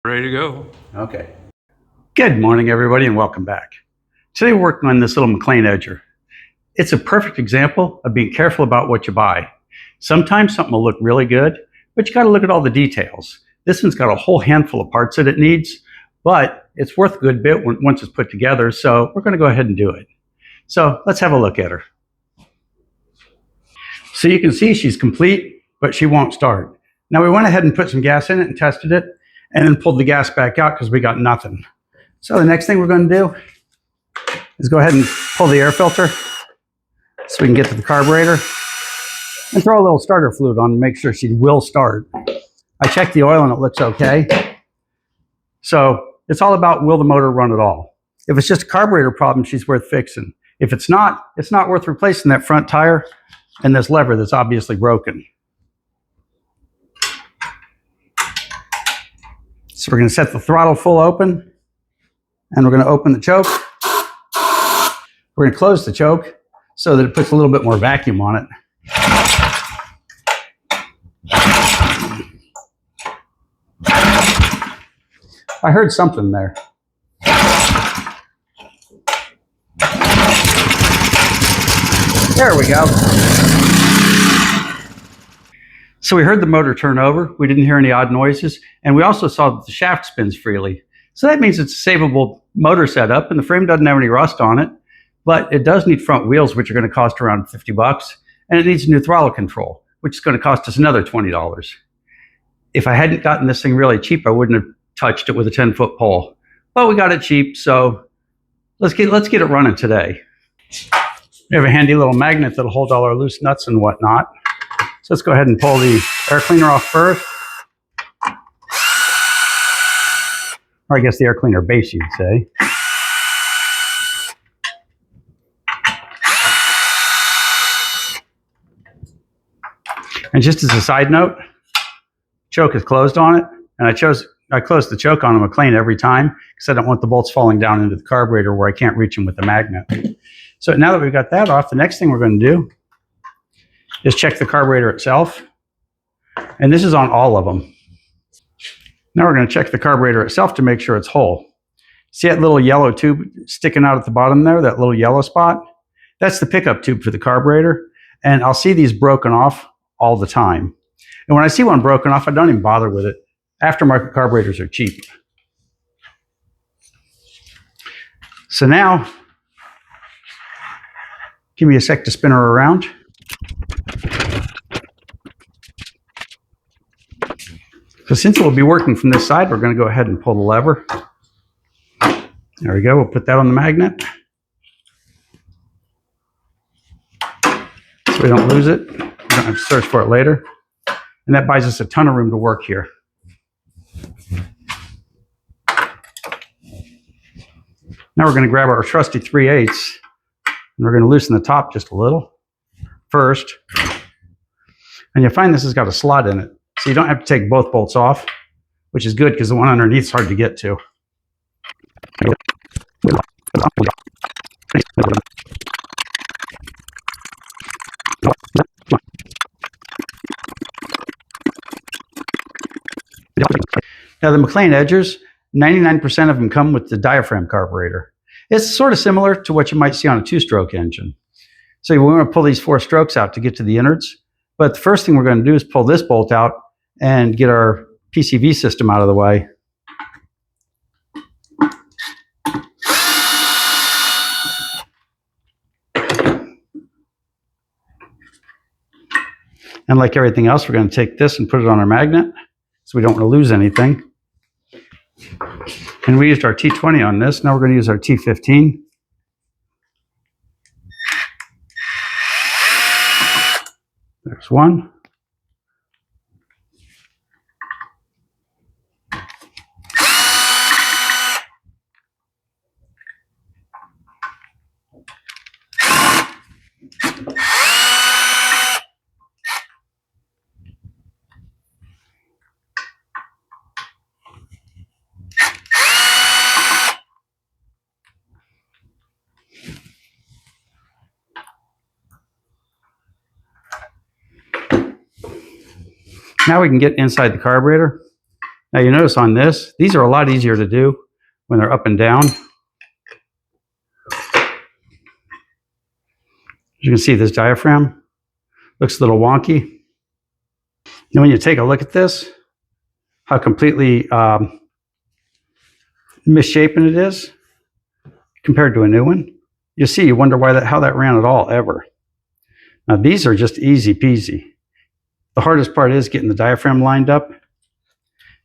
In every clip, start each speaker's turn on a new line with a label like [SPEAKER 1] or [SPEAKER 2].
[SPEAKER 1] Ready to go.
[SPEAKER 2] Okay. Good morning, everybody, and welcome back. Today we're working on this little Mclane edger. It's a perfect example of being careful about what you buy. Sometimes something will look really good, but you got to look at all the details. This one's got a whole handful of parts that it needs, but it's worth a good bit once it's put together, so we're going to go ahead and do it. So let's have a look at her. So you can see she's complete, but she won't start. Now we went ahead and put some gas in it and tested it, and then pulled the gas back out because we got nothing. So the next thing we're going to do is go ahead and pull the air filter so we can get to the carburetor and throw a little starter fluid on to make sure she will start. I checked the oil and it looks okay. So it's all about, will the motor run at all? If it's just a carburetor problem, she's worth fixing. If it's not worth replacing that front tire and this lever that's obviously broken. So we're going to set the throttle full open, and we're going to open the choke. We're going to close the choke so that it puts a little bit more vacuum on it. I heard something there. There we go. So we heard the motor turn over. We didn't hear any odd noises. And we also saw that the shaft spins freely. So that means it's a savable motor setup, and the frame doesn't have any rust on it. But it does need front wheels, which are going to cost around $50. And it needs new throttle control, which is going to cost us another $20. If I hadn't gotten this thing really cheap, I wouldn't have touched it with a 10-foot pole. But we got it cheap, so let's get it running today. We have a handy little magnet that'll hold all our loose nuts and whatnot. So let's go ahead and pull the air cleaner off first. Or I guess the air cleaner base, you'd say. And just as a side note, choke is closed on it, and I close the choke on a Mclane every time because I don't want the bolts falling down into the carburetor where I can't reach them with the magnet. So now that we've got that off, the next thing we're going to do is check the carburetor itself. And this is on all of them. Now we're going to check the carburetor itself to make sure it's whole. See that little yellow tube sticking out at the bottom there, that little yellow spot? That's the pickup tube for the carburetor. And I'll see these broken off all the time. And when I see one broken off, I don't even bother with it. Aftermarket carburetors are cheap. So now, give me a sec to spin her around. So since it will be working from this side, we're going to go ahead and pull the lever. There we go. We'll put that on the magnet so we don't lose it. We don't have to search for it later. And that buys us a ton of room to work here. Now we're going to grab our trusty 3/8 and we're going to loosen the top just a little first. And you'll find this has got a slot in it. So you don't have to take both bolts off, which is good because the one underneath is hard to get to. Now the Mclane edgers, 99% of them come with the diaphragm carburetor. It's sort of similar to what you might see on a two-stroke engine. So we want to pull these 4 strokes out to get to the innards. But the first thing we're going to do is pull this bolt out and get our PCV system out of the way. And like everything else, we're going to take this and put it on our magnet so we don't want to lose anything. And we used our T20 on this. Now we're going to use our T15. There's one. Now we can get inside the carburetor Now you notice on this, these are a lot easier to do when they're up and down. As you can see, this diaphragm looks a little wonky. And when you take a look at this, how completely misshapen it is compared to a new one, you see, you wonder how that ran at all ever. Now these are just easy peasy. The hardest part is getting the diaphragm lined up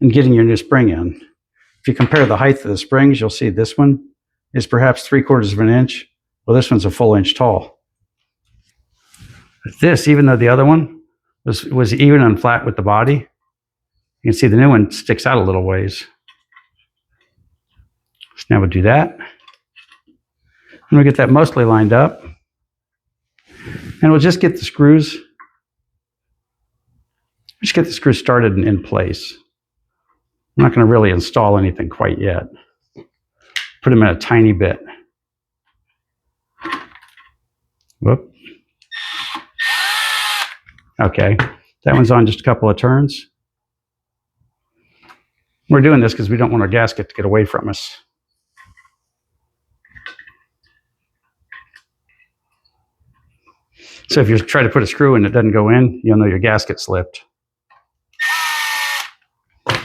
[SPEAKER 2] and getting your new spring in. If you compare the height of the springs, you'll see this one is perhaps 3/4 of an inch. Well, this one's a full inch tall. This, even though the other one was even and flat with the body, you can see the new one sticks out a little ways. So now we'll do that. And we'll get that mostly lined up. And we'll just get the screws. Just get the screws started and in place. I'm not going to really install anything quite yet. Put them in a tiny bit. Whoop. Okay, that one's on just a couple of turns. We're doing this because we don't want our gasket to get away from us. So if you try to put a screw in and it doesn't go in, you'll know your gasket slipped.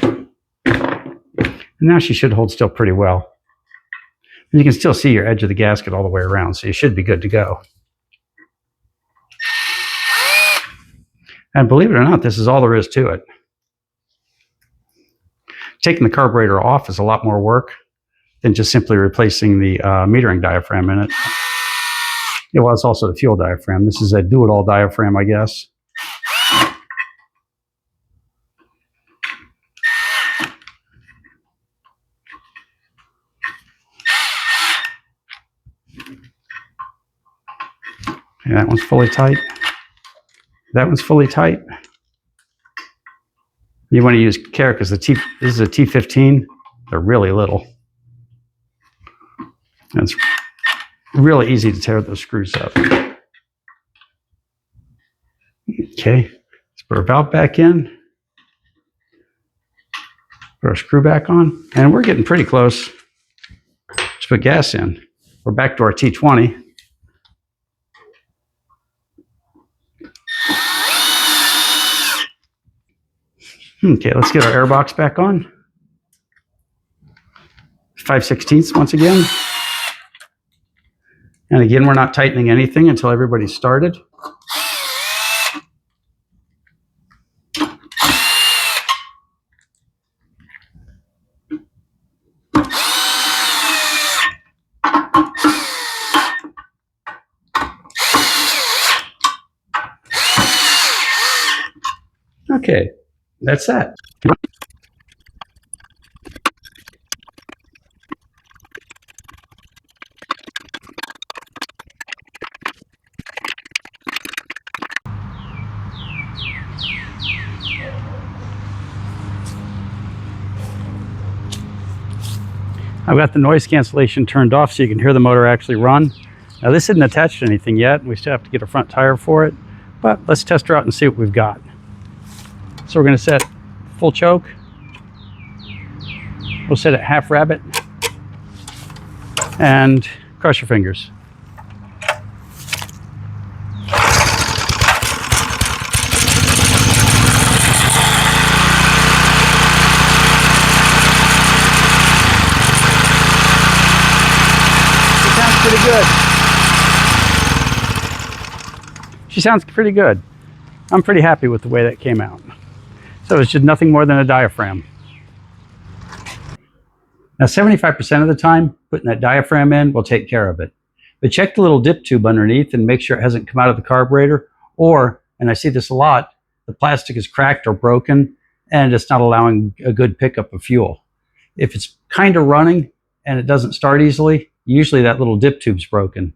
[SPEAKER 2] And now she should hold still pretty well. And you can still see your edge of the gasket all the way around, so you should be good to go. And believe it or not, this is all there is to it. Taking the carburetor off is a lot more work than just simply replacing the metering diaphragm in it. Yeah, well, it's also the fuel diaphragm. This is a do-it-all diaphragm, I guess. Okay, that one's fully tight. That one's fully tight. You want to use care because this is a T15. They're really little. And it's really easy to tear those screws up. Okay, let's put our valve back in. Put our screw back on. And we're getting pretty close. Let's put gas in. We're back to our T20. Okay, let's get our air box back on. 5/16 once again. And again, we're not tightening anything until everybody's started. Okay, that's that. I've got the noise cancellation turned off so you can hear the motor actually run. Now this isn't attached to anything yet. We still have to get a front tire for it, but let's test her out and see what we've got. So we're going to set full choke. We'll set it half rabbit and cross your fingers. Pretty good. She sounds pretty good. I'm pretty happy with the way that came out. So it's just nothing more than a diaphragm. Now 75% of the time, putting that diaphragm in will take care of it. But check the little dip tube underneath and make sure it hasn't come out of the carburetor, or, and I see this a lot, the plastic is cracked or broken and it's not allowing a good pickup of fuel. If it's kind of running and it doesn't start easily, usually that little dip tube's broken.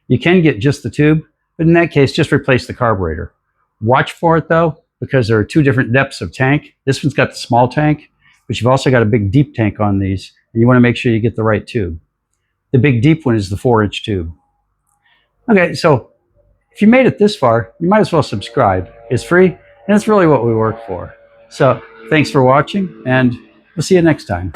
[SPEAKER 2] You can get just the tube, but in that case, just replace the carburetor. Watch for it though, because there are two different depths of tank. This one's got the small tank, but you've also got a big deep tank on these, and you want to make sure you get the right tube. The big deep one is the 4-inch tube. Okay, so if you made it this far, you might as well subscribe. It's free, and it's really what we work for. So Thanks for watching, and we'll see you next time.